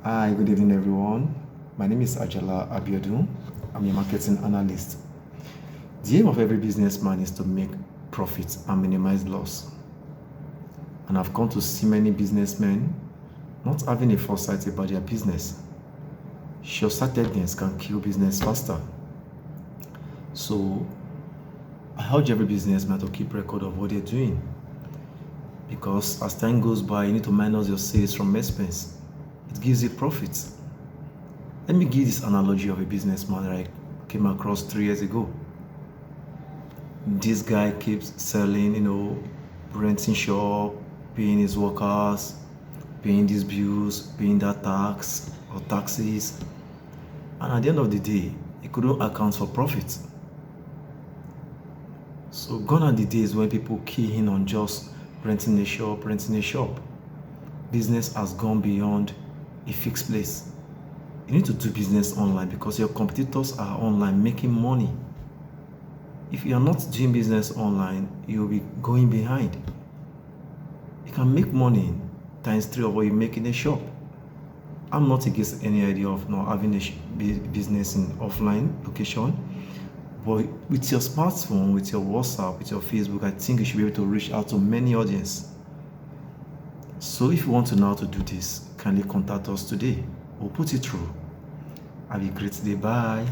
Hi, good evening, everyone. My name is Ajala Abiodun. I'm a marketing analyst. The aim of every businessman is to make profits and minimize loss. And I've come to see many businessmen not having a foresight about their business. Short-sightedness can kill business faster. So I urge every businessman to keep record of what they're doing. Because as time goes by, you need to minus your sales from expense. It gives you profits. Let me give this analogy of a businessman that I came across 3 years ago. This guy keeps selling, renting shop, paying his workers, paying these bills, paying that tax or taxes. And at the end of the day, he couldn't account for profit. So gone are the days when people key in on just renting a shop. Business has gone beyond a fixed place. You need to do business online because your competitors are online making money. If you are not doing business online, you'll be going behind. You can make money times 3 of what you make in a shop. I'm not against any idea of not having a business in offline location, but with your smartphone, with your WhatsApp, with your Facebook, I think you should be able to reach out to many audience. So if you want to know how to do this, kindly contact us today. We'll put it through. Have a great day. Bye.